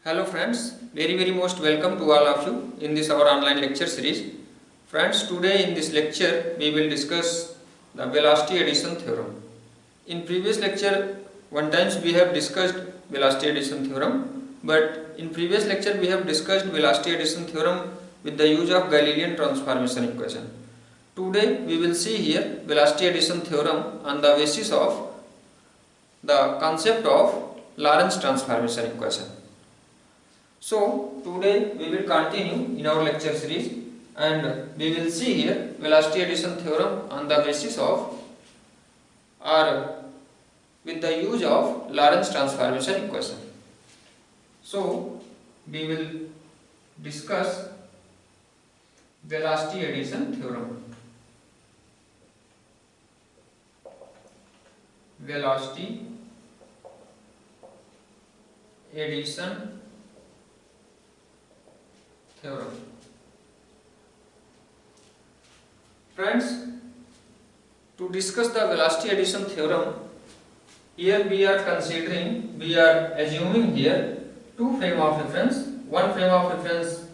Hello friends, very most welcome to all of you in this our online lecture series. Friends, today in this lecture we will discuss the velocity addition theorem. In previous lecture one times we have discussed velocity addition theorem, but in previous lecture we have discussed velocity addition theorem with the use of Galilean transformation equation. Today we will see here velocity addition theorem on the basis of the concept of Lorentz transformation equation. So today we will continue in our lecture series and we will see here velocity addition theorem on the basis of or with the use of Lorentz transformation equation. So we will discuss velocity addition theorem. Velocity addition theorem. Friends, to discuss the velocity addition theorem, here we are assuming here two frame of reference, one frame of reference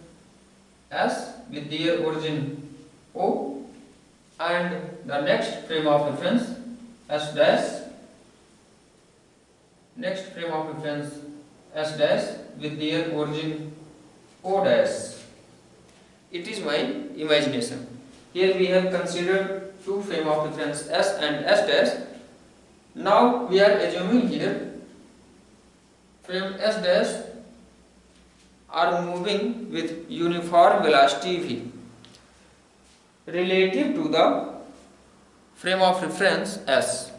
S with their origin O and the next frame of reference S dash, next frame of reference S dash with their origin O dash. It is my imagination. Here we have considered two frame of reference S and S dash. Now we are assuming here frame S dash are moving with uniform velocity v relative to the frame of reference S.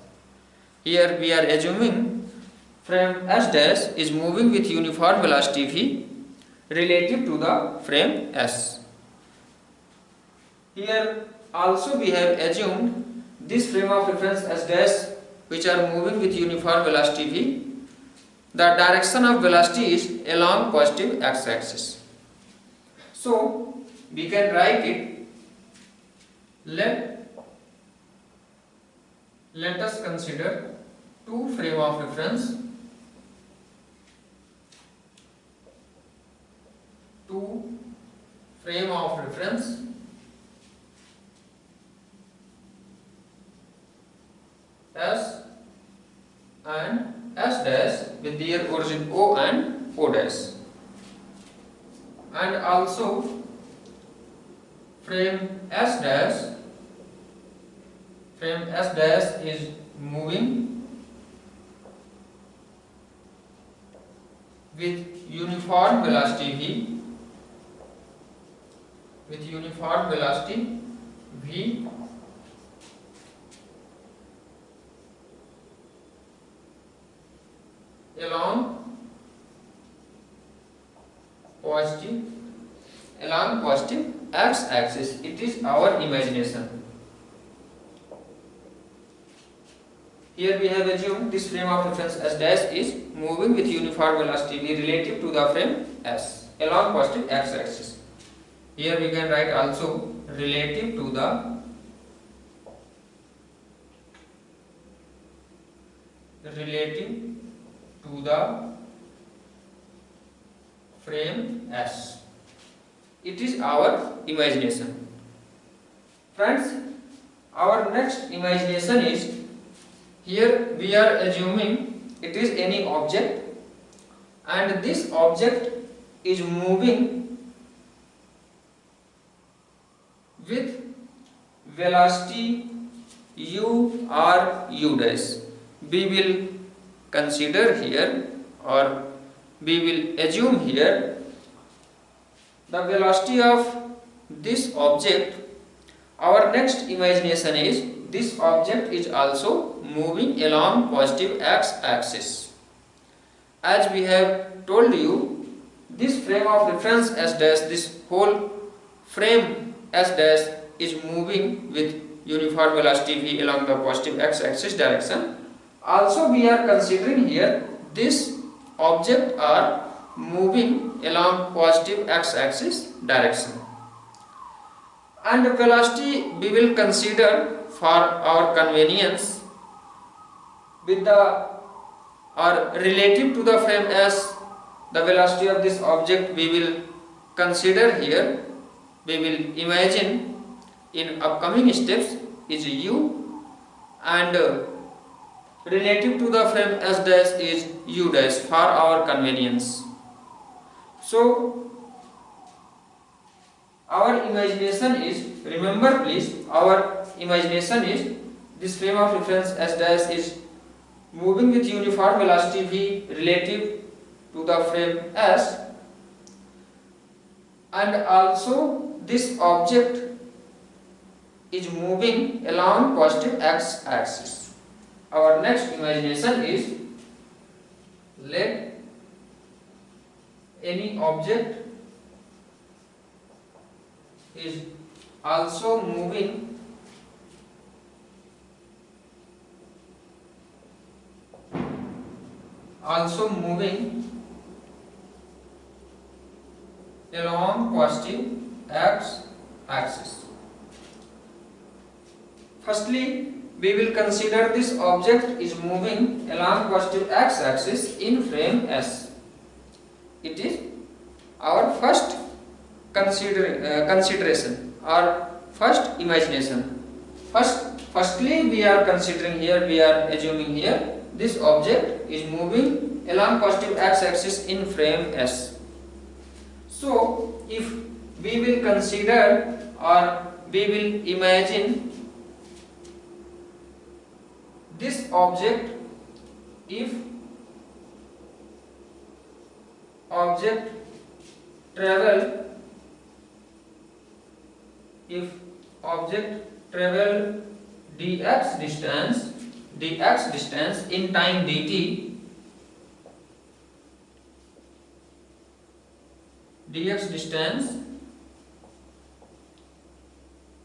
Here we are assuming frame S dash is moving with uniform velocity v relative to the frame S. Here also we have assumed this frame of reference S dash which are moving with uniform velocity v. The direction of velocity is along positive x-axis. So we can write it. Let us consider two frame of reference. Two frame of reference S and S dash with their origin O and O dash, and also frame S dash is moving with uniform velocity v, along positive x-axis. It is our imagination. Here we have assumed this frame of reference S dash is moving with uniform velocity v relative to the frame S along positive x-axis. Here we can write also relative to the frame S. It is our imagination. Friends, our next imagination is, here we are assuming it is any object and this object is moving with velocity u or u dash. We will consider here or we will assume here the velocity of this object. Our next imagination is this object is also moving along positive x-axis. As we have told you, this frame of reference S dash, this whole frame S dash is moving with uniform velocity v along the positive x-axis direction. Also we are considering here this object are moving along positive x-axis direction, and the velocity we will consider for our convenience with the or relative to the frame S the velocity of this object we will consider here, we will imagine in upcoming steps is u, and relative to the frame s dash is u dash for our convenience. So our imagination is, remember please, our imagination is this frame of reference s dash is moving with uniform velocity v relative to the frame s, and also this object is moving along positive x axis. Our next imagination is, let any object is also moving along positive x axis. Firstly, we will consider this object is moving along positive x axis in frame S. It is our first consideration or first imagination. Firstly, we are considering here, we are assuming here this object is moving along positive x axis in frame S. So, if we will consider or we will imagine this object, if object travel dx distance in time dt, dx distance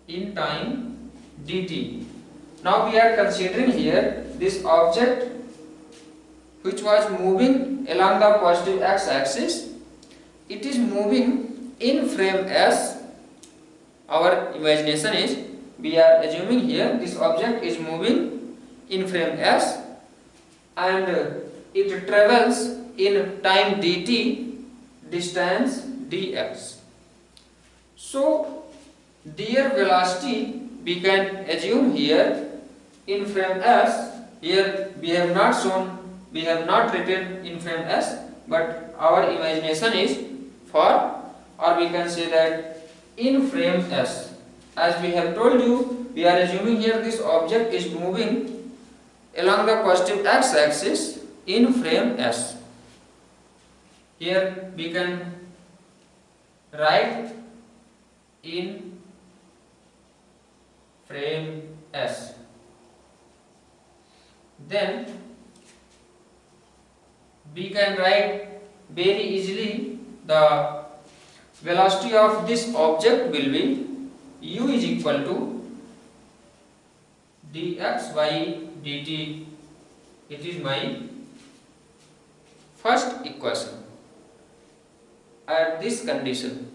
in time dt. Now we are considering here this object which was moving along the positive x axis. It is moving in frame S. Our imagination is, we are assuming here this object is moving in frame S and it travels in time dt, distance dx. So their velocity we can assume here in frame S. Here we have not shown, we have not written in frame S, but our imagination is for, or we can say that in frame S. As we have told you, we are assuming here this object is moving along the positive x axis in frame S. Here we can write in frame S. Then we can write very easily the velocity of this object will be u is equal to dx by dt. It is my first equation at this condition.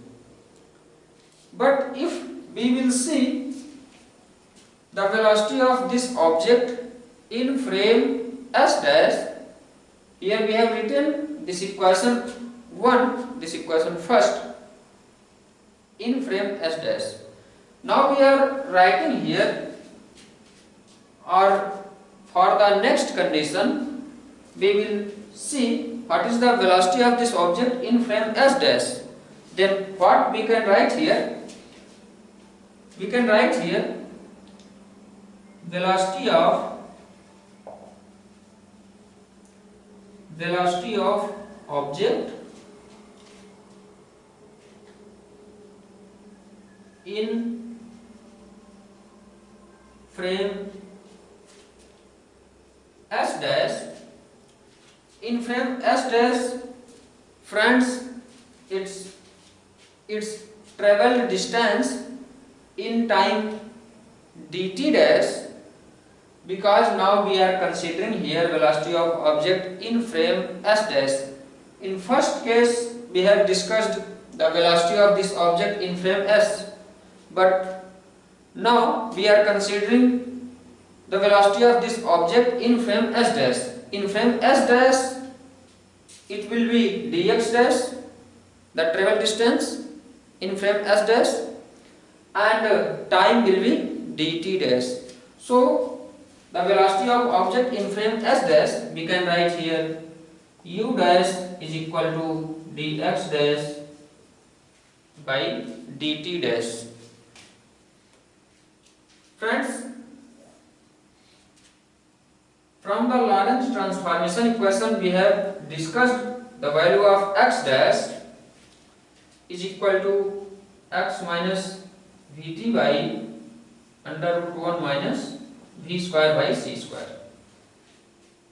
But if we will see the velocity of this object in frame S dash, here we have written this equation 1, this equation first in frame S dash. Now we are writing here, or for the next condition we will see what is the velocity of this object in frame S dash. Then what we can write here? We can write here velocity of object in frame S dash. In frame S dash, friends, its travel distance in time dt dash, because now we are considering here velocity of object in frame S dash. In first case we have discussed the velocity of this object in frame S, but now we are considering the velocity of this object in frame S dash. In frame S dash, it will be dx dash, the travel distance in frame s dash, and time will be dt dash. So the velocity of object in frame s dash, we can write here u dash is equal to dx dash by dt dash. Friends, from the Lorentz transformation equation we have discussed the value of x dash is equal to x minus vt by under root 1 minus v square by c square.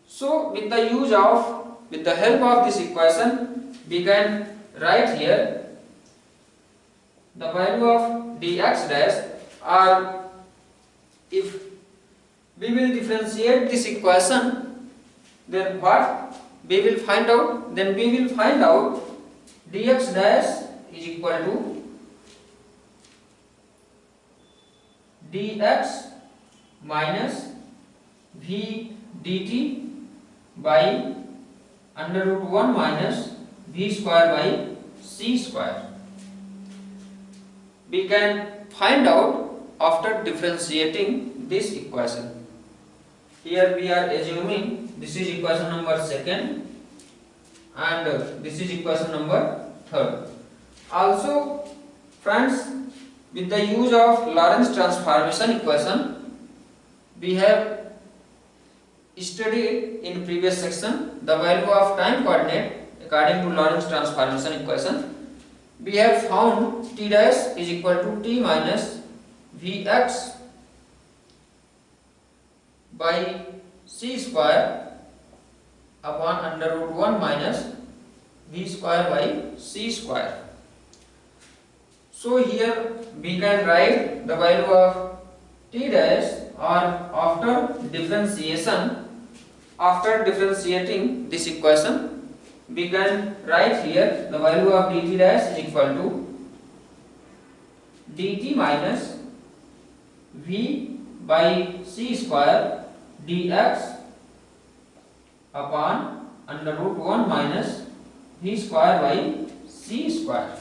So with the help of this equation, we can write here the value of dx dash, or if we will differentiate this equation, then what we will find out? Then we will find out dx dash is equal to dx minus v dt by under root 1 minus v square by c square. We can find out after differentiating this equation. Here we are assuming this is equation number 2nd and this is equation number 3rd. Also, friends, with the use of Lorentz transformation equation, we have studied in previous section the value of time coordinate according to Lorentz transformation equation. We have found t dash is equal to t minus vx by c square upon under root 1 minus v square by c square. So here we can write the value of t dash, or after differentiating this equation, we can write here the value of dt dash is equal to dt minus v by c square dx upon under root 1 minus v square by c square.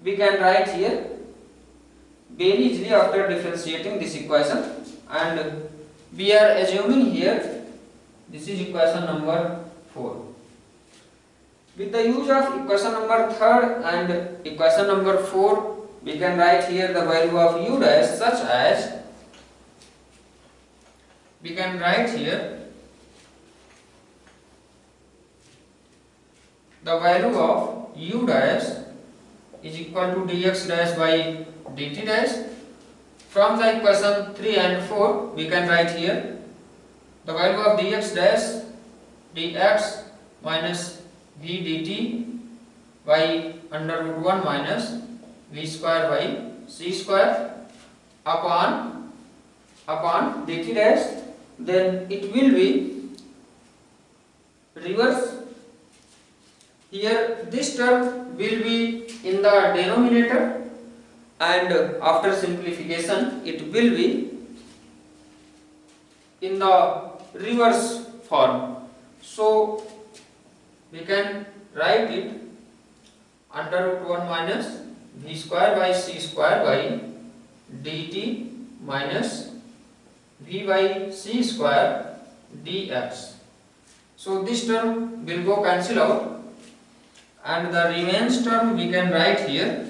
We can write here very easily after differentiating this equation, and we are assuming here this is equation number 4. With the use of equation number 3rd and equation number 4, we can write here the value of u dash such as, we can write here the value of u dash is equal to dx dash by dt dash. From the equation 3 and 4, we can write here the value of dx dash dx minus v dt by under root 1 minus v square by c square upon dt dash, then it will be reverse. Here this term will be in the denominator, and after simplification it will be in the reverse form. So we can write it under root 1 minus v square by c square by dt minus v by c square dx. So this term will go cancel out, and the remains term we can write here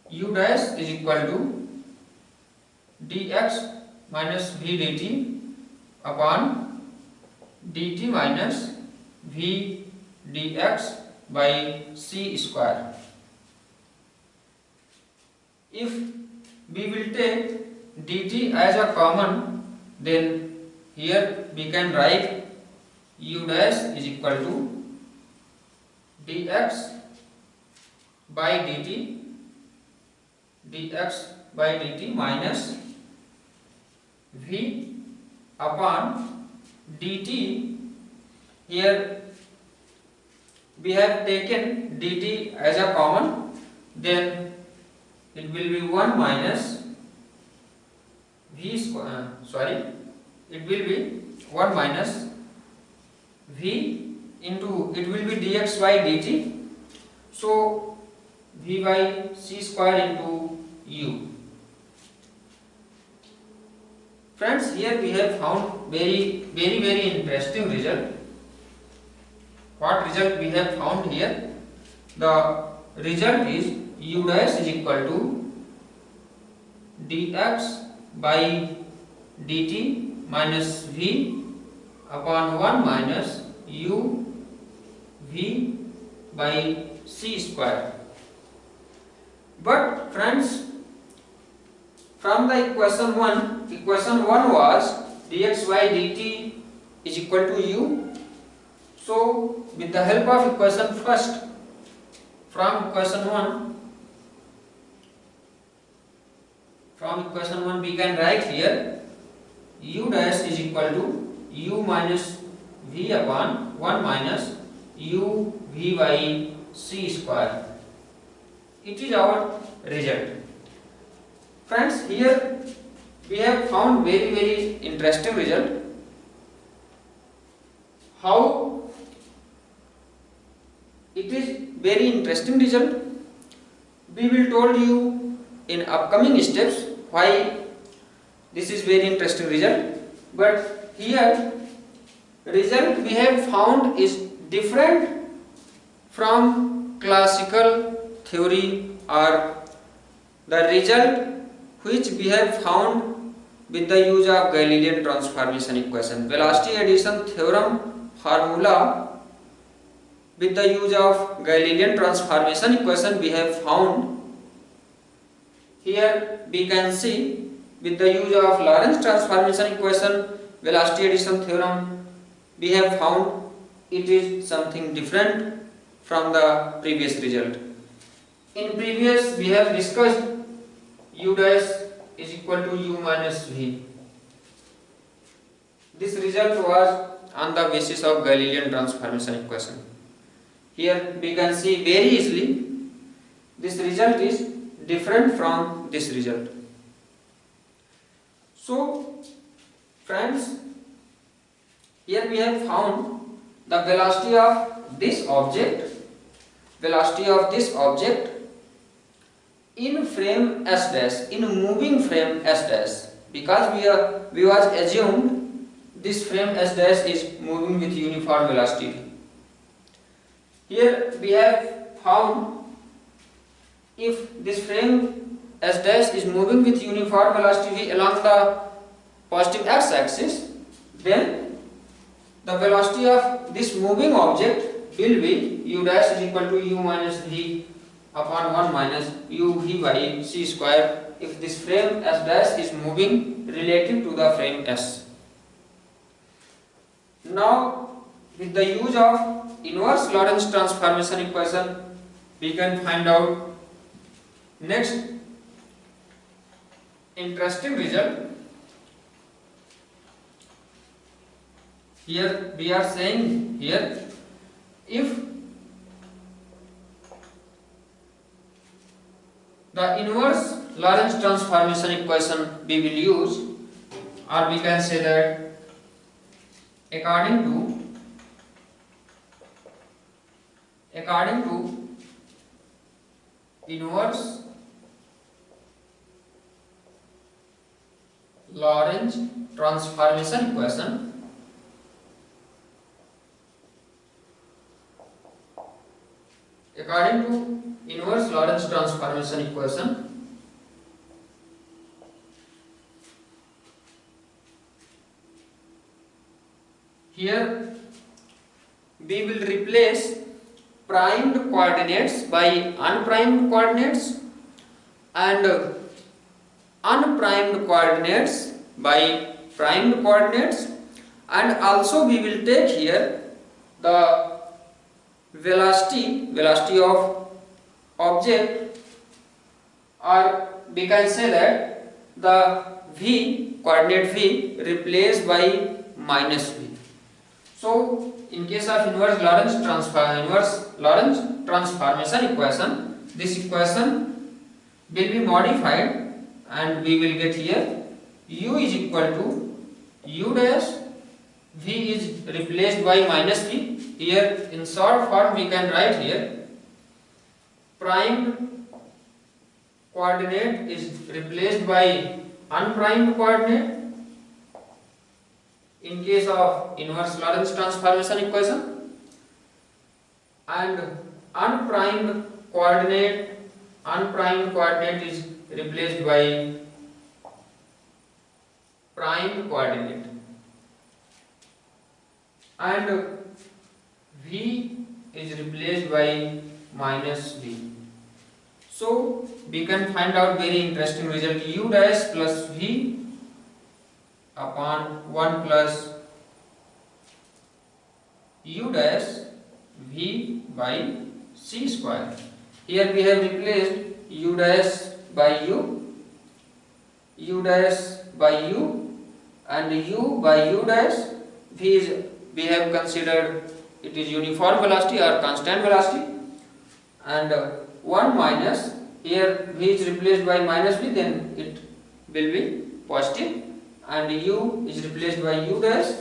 u dash is equal to dx minus v dt upon dt minus v dx by c square. If we will take dt as a common, then here we can write u dash is equal to dx by dt minus v upon dt. Here we have taken dt as a common, then it will be 1 minus square, it will be 1 minus v into, it will be dx by dt, so v by c square into u. Friends, here we have found very interesting result. What result we have found here? The result is u dash is equal to dx by dt minus v upon 1 minus u v by c square. But friends, from the equation 1 was dx by dt is equal to u. So with the help of equation first, from equation 1 we can write here u dash is equal to u minus v upon 1 minus u v by c square. It is our result. Friends, here we have found very interesting result. How it is very interesting result, we will told you in upcoming steps why this is very interesting result. But here result we have found is different from classical theory, or the result which we have found with the use of Galilean transformation equation. Velocity addition theorem formula with the use of Galilean transformation equation we have found. Here we can see with the use of Lorentz transformation equation, velocity addition theorem, we have found it is something different from the previous result. In previous we have discussed u dash is equal to u minus v. This result was on the basis of Galilean transformation equation. Here we can see very easily this result is different from this result. So friends, here we have found the velocity of this object, in frame s dash, in moving frame s dash, because we was assumed this frame s dash is moving with uniform velocity. Here we have found if this frame s dash is moving with uniform velocity along the positive x axis, then the velocity of this moving object will be u dash is equal to u minus v upon 1 minus u v by c square if this frame s dash is moving relative to the frame s. Now with the use of inverse Lorentz transformation equation we can find out next interesting result. Here we are saying here, if the inverse Lorentz transformation equation we will use, or we can say that according to inverse Lorentz transformation equation, according to inverse Lorentz transformation equation, here we will replace primed coordinates by unprimed coordinates and unprimed coordinates by primed coordinates, and also we will take here the velocity of object, or we can say that the v, coordinate v, replaced by minus v. So in case of inverse Lorentz transformation equation, this equation will be modified and we will get here u is equal to u dash, v is replaced by minus v. Here in short form we can write here primed coordinate is replaced by unprimed coordinate in case of inverse Lorentz transformation equation, and unprimed coordinate is replaced by primed coordinate, and v is replaced by minus v. So we can find out very interesting result, u dash plus v upon 1 plus u dash v by c square. Here we have replaced u dash by u dash by u, and u by u dash. V is, we have considered it is uniform velocity or constant velocity, and 1 minus, here v is replaced by minus v, then it will be positive, and u is replaced by u dash.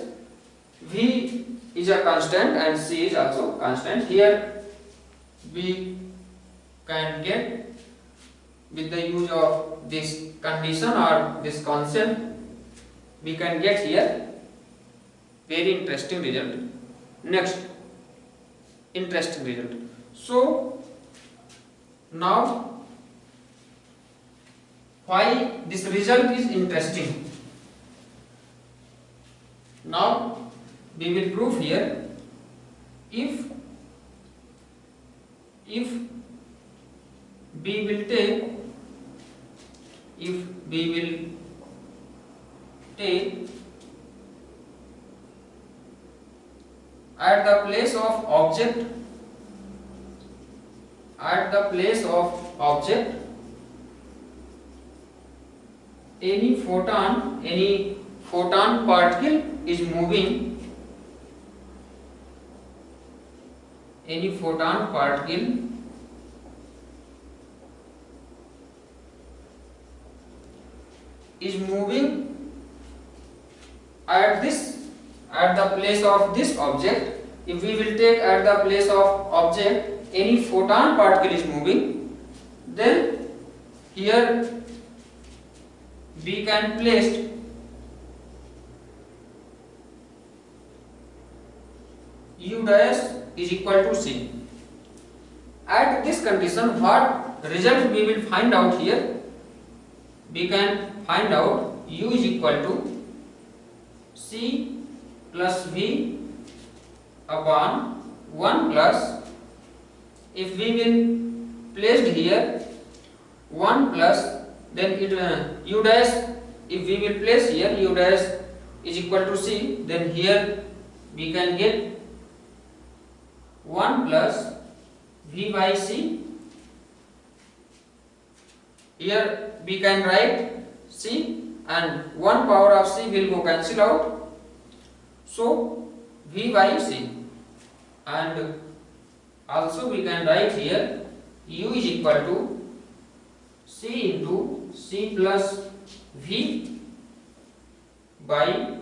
V is a constant and c is also constant. Here we can get, with the use of this condition or this concept, we can get here very interesting result. Next interesting result. So now, why this result is interesting? Now we will prove here, if we will take at the place of object any photon particle is moving, at the place of this object. If we will take at the place of object any photon particle is moving, then here we can place u dash is equal to c. At this condition, what result we will find out here? We can find out u is equal to c plus v upon 1 plus, if we will place here 1 plus, then it u dash, if we will place here u dash is equal to c, then here we can get 1 plus v by c. Here we can write c, and 1 power of c will go cancel out, so v by c, and also we can write here u is equal to c into c plus v by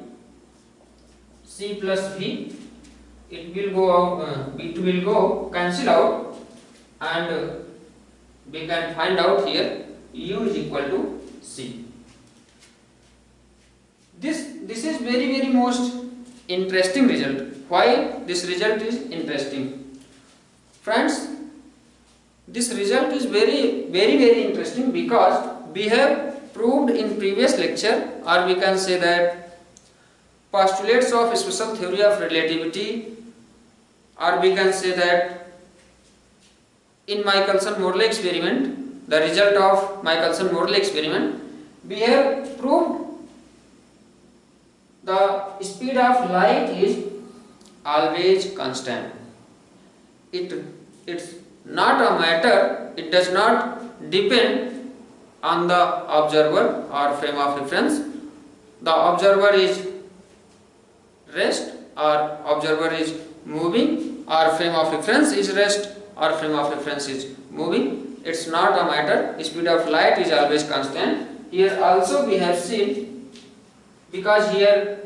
c plus v. It will go out, it will go cancel out, and we can find out here u is equal to c. This is very most interesting result. Why this result is interesting? Friends, this result is very interesting because we have proved in previous lecture, or we can say that postulates of special theory of relativity, or we can say that in Michelson-Morley experiment, the result of Michelson-Morley experiment, we have proved the speed of light is always constant. It's not a matter, it does not depend on the observer or frame of reference. The observer is rest or observer is moving, or frame of reference is rest or frame of reference is moving. It's not a matter, speed of light is always constant. Here also we have seen because here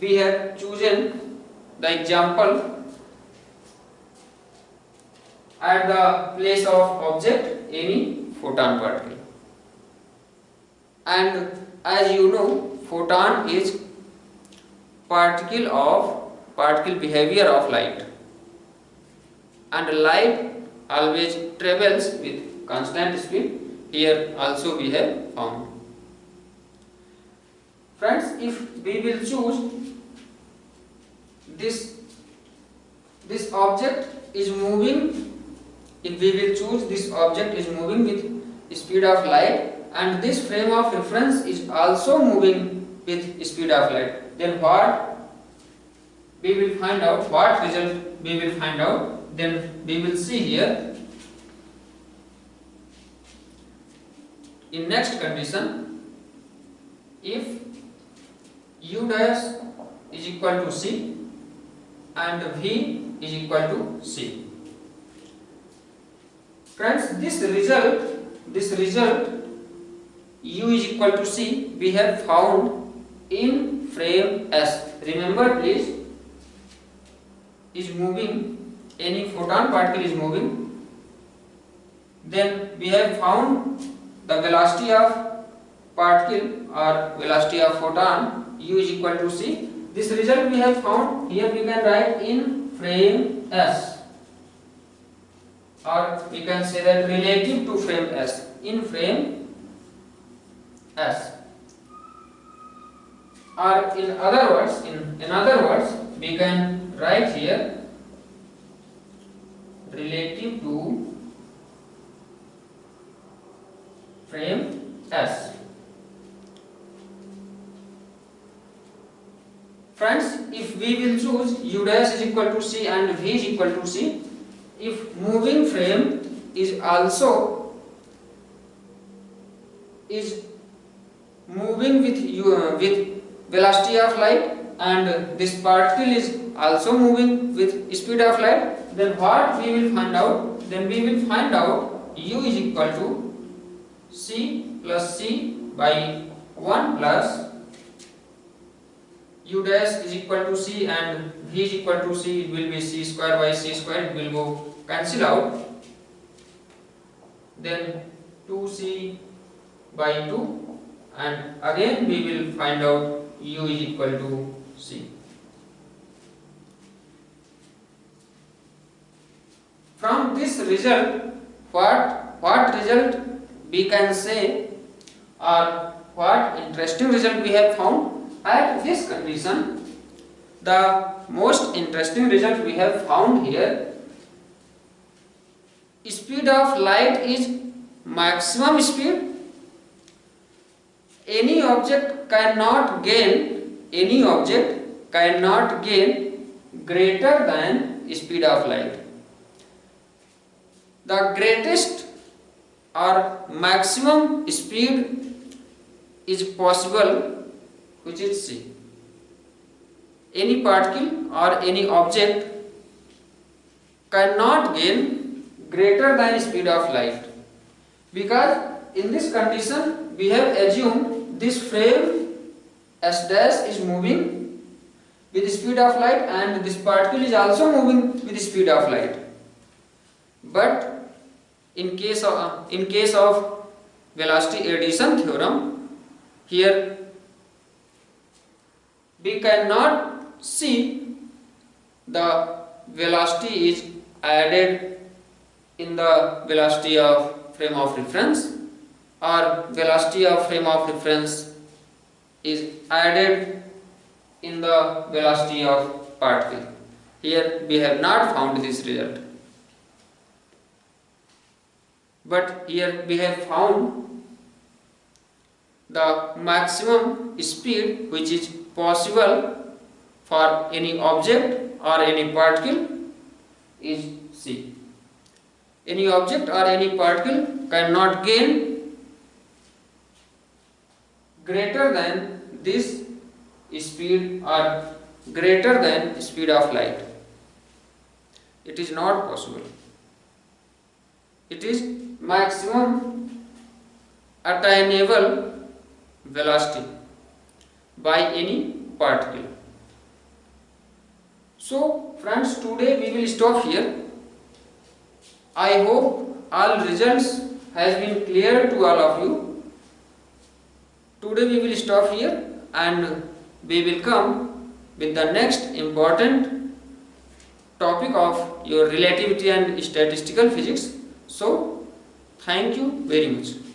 we have chosen the example at the place of object any photon particle, and as you know, photon is particle behavior of light, and light always travels with constant speed. Here also we have found. Friends, if we will choose this object is moving, if we will choose this object is moving with speed of light, and this frame of reference is also moving with speed of light, then what we will find out, what result we will find out, then we will see here. In next condition, if u dash is equal to c and v is equal to c. Friends, this result u is equal to c we have found in frame S. Remember please, is moving, any photon particle is moving, then we have found the velocity of particle or velocity of photon u is equal to c. This result we have found, here we can write in frame S, or we can say that relative to frame S, in frame S, or in other words we can write here relative to frame S. Friends, if we will choose u dash is equal to c and v is equal to c, if moving frame is also moving with velocity of light, and this particle is also moving with speed of light, then what we will find out? Then we will find out u is equal to c plus c by 1 plus u dash is equal to c and v is equal to c, it will be c square by c square, it will go cancel out, then 2c by 2, and again we will find out u is equal to c. From this result, what result we can say, or what interesting result we have found? At this condition, the most interesting result we have found here, speed of light is maximum speed. Any object cannot gain greater than speed of light. The greatest or maximum speed is possible, which is c. Any particle or any object cannot gain greater than speed of light, because in this condition we have assumed this frame S dash is moving with speed of light and this particle is also moving with speed of light. But in case of velocity addition theorem, here we cannot see the velocity is added in the velocity of frame of reference, or velocity of frame of reference is added in the velocity of particle. Here we have not found this result, but here we have found the maximum speed which is possible for any object or any particle is c. Any object or any particle cannot gain greater than this speed or greater than speed of light. It is not possible. It is maximum attainable velocity, by any particle. So friends, today we will stop here. I hope all results has been clear to all of you. Today we will stop here and we will come with the next important topic of your relativity and statistical physics. So thank you very much.